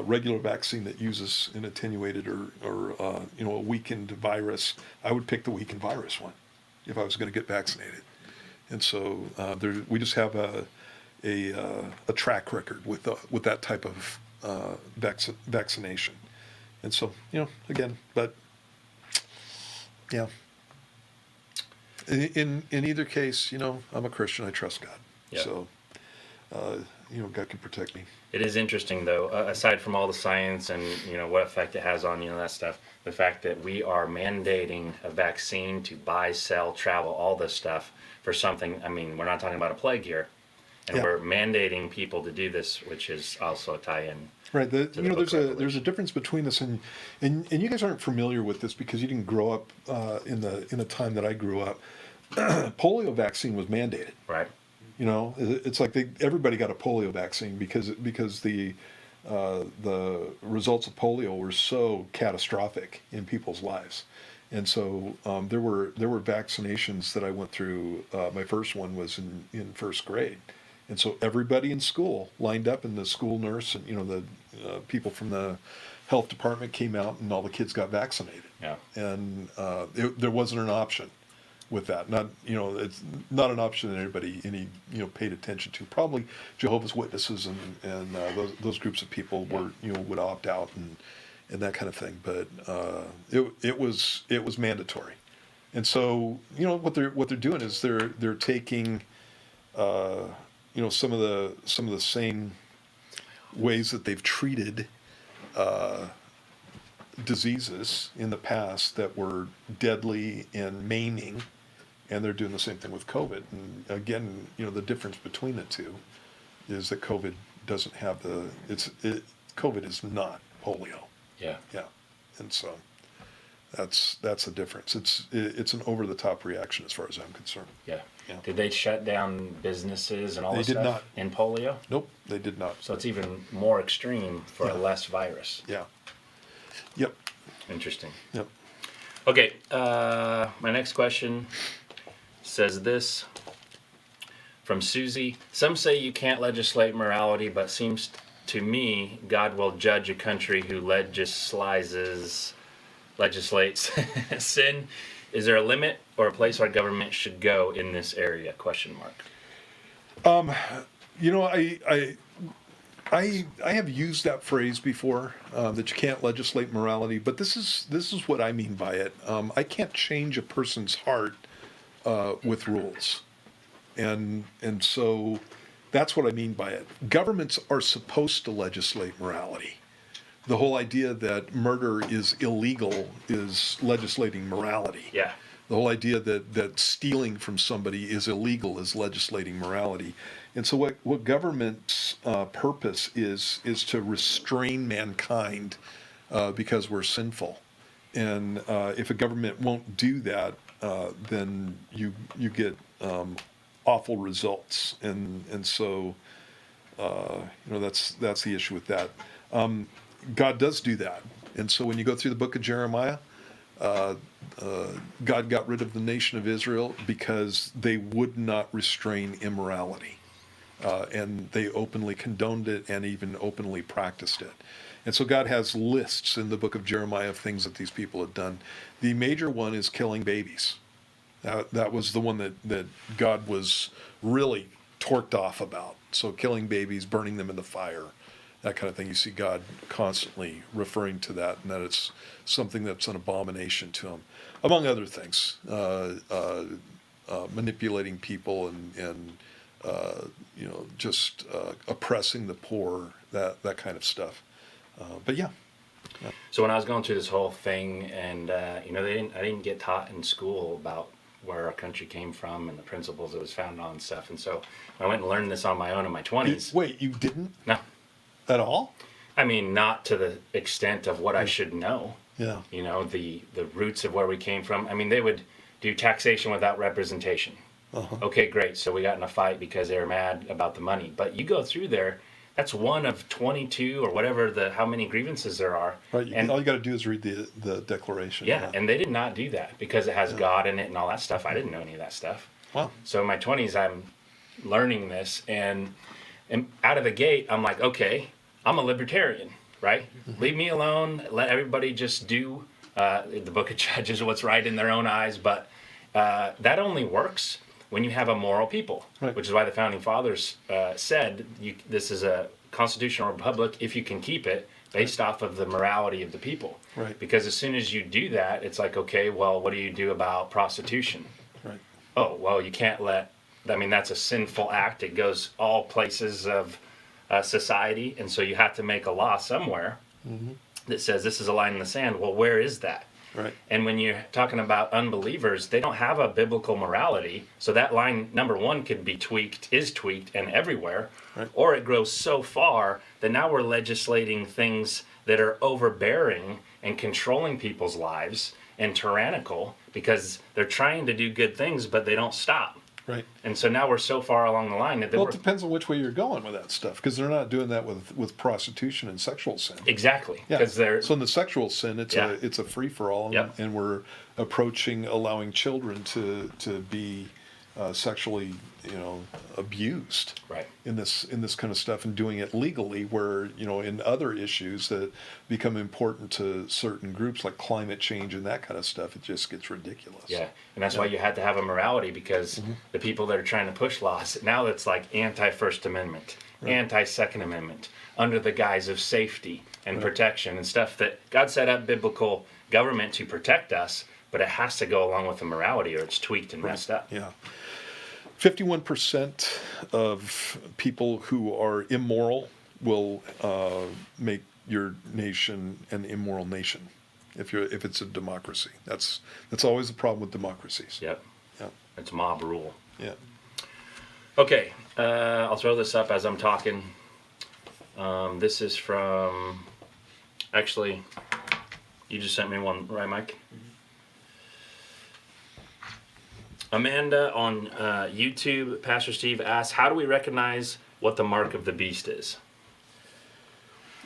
regular vaccine that uses an attenuated or a weakened virus. I would pick the weakened virus one if I was going to get vaccinated. And so we just have a track record with that type of vaccination. And so, again, but yeah. In either case, I'm a Christian. I trust God. Yeah. So, God can protect me. It is interesting, though, aside from all the science and, what effect it has on, that stuff, the fact that we are mandating a vaccine to buy, sell, travel, all this stuff for something. I mean, we're not talking about a plague here. And Yeah. we're mandating people to do this, which is also a tie-in. Right. There's There's a difference between this and you guys aren't familiar with this because you didn't grow up in the time that I grew up. Polio vaccine was mandated. Right. It's like everybody got a polio vaccine because the results of polio were so catastrophic in people's lives, and so there were vaccinations that I went through. My first one was in first grade. And so everybody in school lined up, and the school nurse and the people from the health department came out, and all the kids got vaccinated. Yeah. And there wasn't an option with that. It's not an option that anybody paid attention to. Probably Jehovah's Witnesses and those groups of people would opt out and that kind of thing. But it was mandatory. And so what they're doing is they're taking. Some of the same ways that they've treated diseases in the past that were deadly and maiming, and they're doing the same thing with COVID. And again, the difference between the two is that COVID doesn't have COVID is not polio. Yeah. Yeah, and so that's the difference. It's an over the top reaction as far as I'm concerned. Yeah. Yeah. Did they shut down businesses and all this They did stuff in polio? Nope, they did not. So it's even more extreme for Yeah. less virus. Yeah. Yep. Interesting. Yep. Okay, my next question says this from Susie. Some say you can't legislate morality, but seems to me God will judge a country who legislates sin. Is there a limit or a place our government should go in this area? ? I have used that phrase before, that you can't legislate morality, but this is what I mean by it. I can't change a person's heart with rules, and so that's what I mean by it. Governments are supposed to legislate morality. The whole idea that murder is illegal is legislating morality. Yeah. The whole idea that stealing from somebody is illegal is legislating morality. And so what government's purpose is to restrain mankind because we're sinful. And if a government won't do that, then you get awful results. And so that's the issue with that. God does do that. And so when you go through the book of Jeremiah, God got rid of the nation of Israel because they would not restrain immorality. And they openly condoned it and even openly practiced it. And so God has lists in the book of Jeremiah of things that these people have done. The major one is killing babies. That was the one that God was really torqued off about. So killing babies, burning them in the fire, that kind of thing. You see God constantly referring to that, and that it's something that's an abomination to him, among other things. Manipulating people and just oppressing the poor, that kind of stuff. But yeah. So when I was going through this whole thing, and I didn't get taught in school about where our country came from and the principles it was founded on and stuff. And so I went and learned this on my own in my 20s. Wait, you didn't? No. At all? I mean, not to the extent of what I should know. Yeah. The roots of where we came from. I mean, they would do taxation without representation. Uh-huh. Okay, great. So we got in a fight because they were mad about the money. But you go through there, That's one of 22 or whatever how many grievances there are. Right. And all you got to do is read the declaration. yeah, and they did not do that because it has Yeah. God in it and all that stuff. I didn't know any of that stuff. Wow. So in my 20s, I'm learning this, and out of the gate, I'm like, okay, I'm a libertarian, right? Leave me alone. Let everybody just do the book of Judges what's right in their own eyes. But that only works when you have a moral people, Right. which is why the founding fathers said this is a constitutional republic if you can keep it based off of the morality of the people. Right. Because as soon as you do that, it's like, okay, well, what do you do about prostitution? Right. Oh, well, you can't that's a sinful act. It goes all places of society. And so you have to make a law somewhere that says this is a line in the sand. Well, where is that? Right. And when you're talking about unbelievers, they don't have a biblical morality. So that line, number one, could be is tweaked and everywhere. Right. Or it grows so far that now we're legislating things that are overbearing and controlling people's lives and tyrannical because they're trying to do good things, but they don't stop. Right. And so now we're so far along the line that Well, it depends on which way you're going with that stuff, because they're not doing that with prostitution and sexual sin. Exactly. Yeah. Because they're So in the sexual sin, it's a free for all, Yep. and we're approaching allowing children to be sexually, abused. right. In this kind of stuff, and doing it legally, where in other issues that become important to certain groups like climate change and that kind of stuff, it just gets ridiculous. Yeah, and that's why you had to have a morality, because the people that are trying to push laws now, it's like anti-First Amendment, anti-Second Amendment, under the guise of safety and protection and stuff that God set up biblical government to protect us, but it has to go along with the morality or it's tweaked and messed up. Yeah. 51% of people who are immoral will make your nation an immoral nation. If it's a democracy, that's always the problem with democracies. Yep. Yep. It's mob rule. Yeah. Okay, I'll throw this up as I'm talking. This is from, actually, you just sent me one, right, Mike? Amanda on YouTube, Pastor Steve asks, how do we recognize what the mark of the beast is?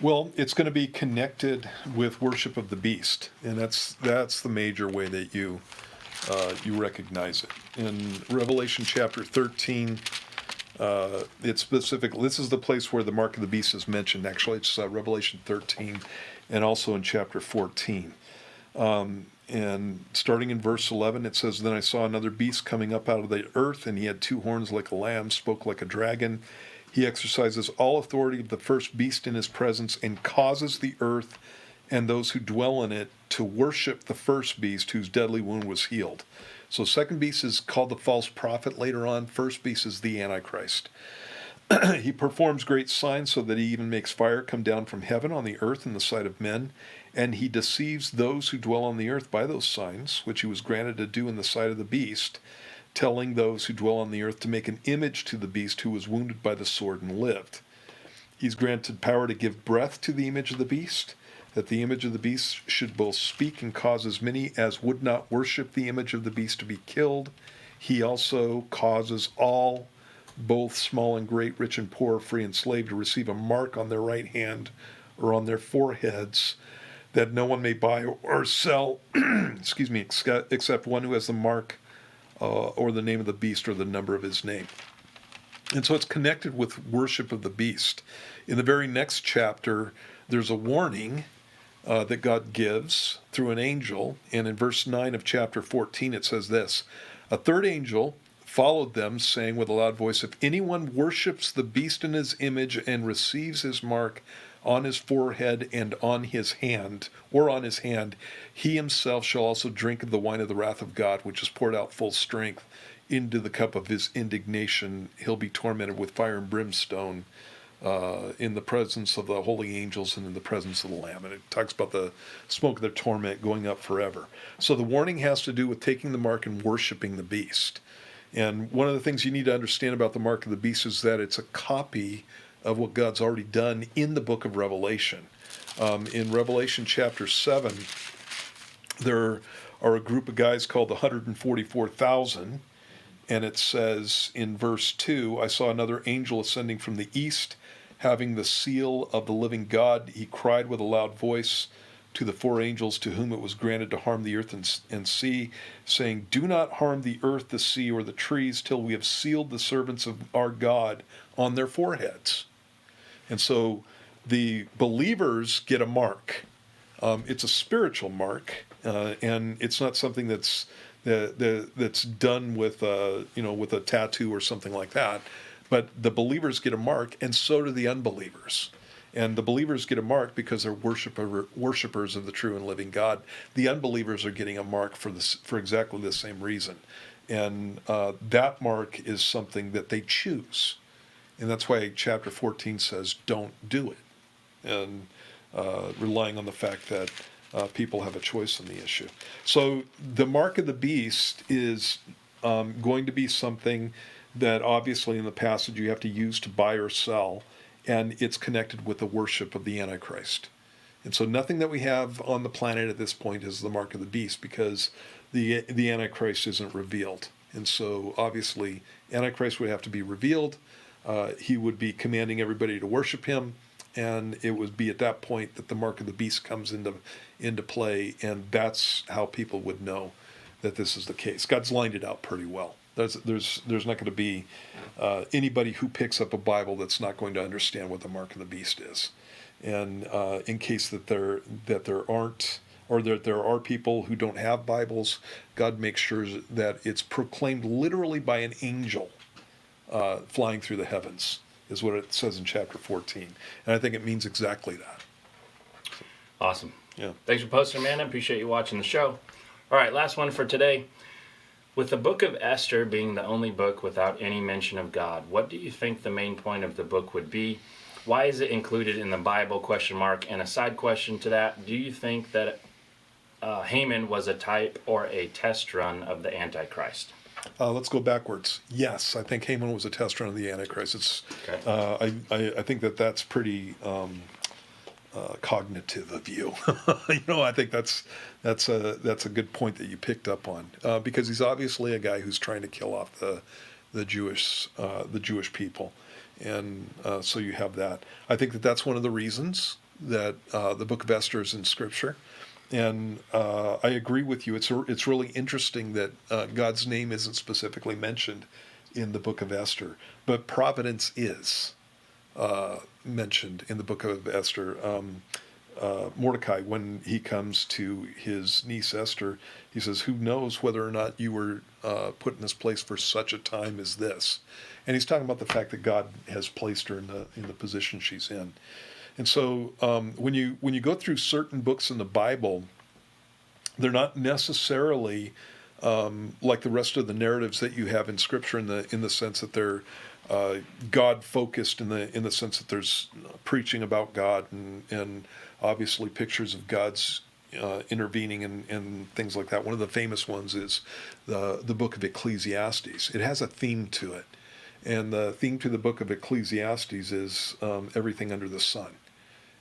Well, it's going to be connected with worship of the beast, and that's the major way that you recognize it. In Revelation chapter 13, it's specific. This is the place where the mark of the beast is mentioned. Actually, it's Revelation 13, and also in chapter 14. And starting in verse 11, it says, "Then I saw another beast coming up out of the earth, and he had 2 horns like a lamb, spoke like a dragon. He exercises all authority of the first beast in his presence, and causes the earth and those who dwell in it to worship the first beast, whose deadly wound was healed." So second beast is called the false prophet later on. First beast is the Antichrist. He performs great signs, so that he even makes fire come down from heaven on the earth in the sight of men. And he deceives those who dwell on the earth by those signs, which he was granted to do in the sight of the beast, telling those who dwell on the earth to make an image to the beast who was wounded by the sword and lived. He's granted power to give breath to the image of the beast, that the image of the beast should both speak and cause as many as would not worship the image of the beast to be killed. He also causes all, both small and great, rich and poor, free and slave, to receive a mark on their right hand or on their foreheads, that no one may buy or sell, except one who has the mark or the name of the beast or the number of his name. And so it's connected with worship of the beast. In the very next chapter, there's a warning that God gives through an angel. And in verse 9 of chapter 14, it says this: "A third angel followed them, saying with a loud voice, if anyone worships the beast in his image and receives his mark on his forehead and on his hand, he himself shall also drink of the wine of the wrath of God, which is poured out full strength into the cup of his indignation. He'll be tormented with fire and brimstone in the presence of the holy angels and in the presence of the Lamb." And it talks about the smoke of their torment going up forever. So the warning has to do with taking the mark and worshiping the beast. And one of the things you need to understand about the mark of the beast is that it's a copy of what God's already done in the book of Revelation. In Revelation chapter 7, there are a group of guys called the 144,000, and it says in verse 2, "I saw another angel ascending from the east, having the seal of the living God, he cried with a loud voice to the four angels to whom it was granted to harm the earth and sea, saying, "Do not harm the earth, the sea, or the trees till we have sealed the servants of our God on their foreheads." And so the believers get a mark. It's a spiritual mark, and it's not something that's done with with a tattoo or something like that. But the believers get a mark, and so do the unbelievers. And the believers get a mark because they're worshipers of the true and living God. The unbelievers are getting a mark for exactly the same reason, and that mark is something that they choose, and that's why chapter 14 says, "Don't do it," and relying on the fact that people have a choice on the issue. So the mark of the beast is going to be something that obviously in the passage you have to use to buy or sell, and it's connected with the worship of the Antichrist. And so nothing that we have on the planet at this point is the mark of the beast, because the Antichrist isn't revealed. And so obviously Antichrist would have to be revealed. He would be commanding everybody to worship him, and it would be at that point that the mark of the beast comes into play, and that's how people would know that this is the case. God's lined it out pretty well. There's not going to be anybody who picks up a Bible that's not going to understand what the mark of the beast is. And in case that there aren't, or that there are people who don't have Bibles, God makes sure that it's proclaimed literally by an angel flying through the heavens, is what it says in chapter 14. And I think it means exactly that. Awesome. Yeah. Thanks for posting, man. I appreciate you watching the show. All right, last one for today. With the book of Esther being the only book without any mention of God, what do you think the main point of the book would be? Why is it included in the Bible? ? And a side question to that, do you think that Haman was a type or a test run of the Antichrist? Let's go backwards. Yes, I think Haman was a test run of the Antichrist. It's, Okay. I think that's pretty cognitive of you. I think that's a good point that you picked up on, because he's obviously a guy who's trying to kill off the Jewish people, and so you have that. I think that's one of the reasons that the book of Esther is in Scripture. And I agree with you. It's really interesting that God's name isn't specifically mentioned in the book of Esther, but providence is mentioned in the book of Esther. Mordecai, when he comes to his niece Esther, he says, "Who knows whether or not you were put in this place for such a time as this?" And he's talking about the fact that God has placed her in the position she's in. And so when you go through certain books in the Bible, they're not necessarily like the rest of the narratives that you have in Scripture, in the sense that they're God focused, in the sense that there's preaching about God and obviously pictures of God's intervening and things like that. One of the famous ones is the book of Ecclesiastes. It has a theme to it, and the theme to the book of Ecclesiastes is everything under the sun.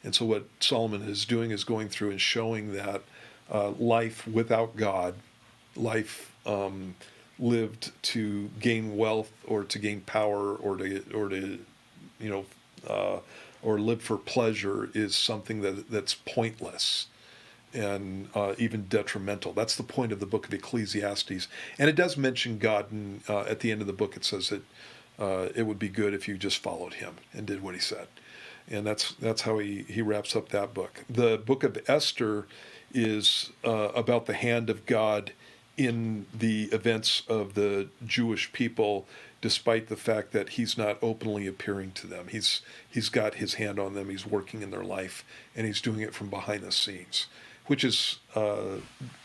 And so what Solomon is doing is going through and showing that life without God, life lived to gain wealth or to gain power or to or live for pleasure, is something that's pointless and even detrimental. That's the point of the book of Ecclesiastes. And it does mention God, and at the end of the book it says that it would be good if you just followed him and did what he said. And that's how he wraps up that book. The book of Esther is about the hand of God in the events of the Jewish people, despite the fact that he's not openly appearing to them. He's got his hand on them. He's working in their life, and he's doing it from behind the scenes, which is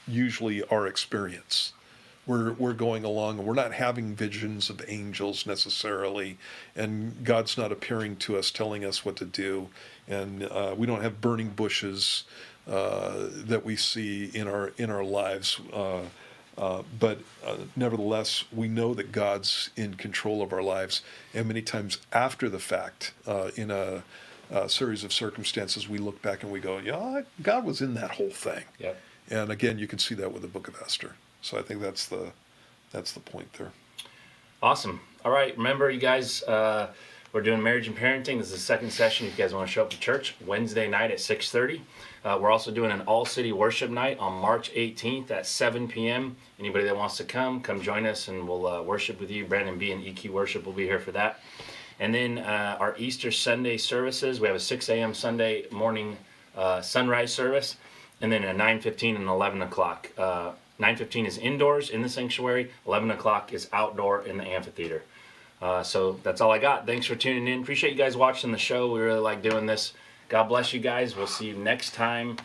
usually our experience. We're going along and we're not having visions of angels necessarily, and God's not appearing to us telling us what to do, and we don't have burning bushes that we see in our lives. But nevertheless, we know that God's in control of our lives, and many times after the fact, in a series of circumstances, we look back and we go, "Yeah, God was in that whole thing." Yep. And again, you can see that with the book of Esther. So I think that's the point there. Awesome. All right. Remember, you guys, We're doing marriage and parenting. This is the second session. If you guys want to show up to church, Wednesday night at 6:30. We're also doing an all-city worship night on March 18th at 7 p.m. Anybody that wants to come join us, and we'll worship with you. Brandon B and EQ Worship will be here for that. And then our Easter Sunday services. We have a 6 a.m. Sunday morning sunrise service, and then a 9:15 and 11 o'clock. 9:15 is indoors in the sanctuary. 11 o'clock is outdoor in the amphitheater. So that's all I got. Thanks for tuning in. Appreciate you guys watching the show. We really like doing this. God bless you guys. We'll see you next time.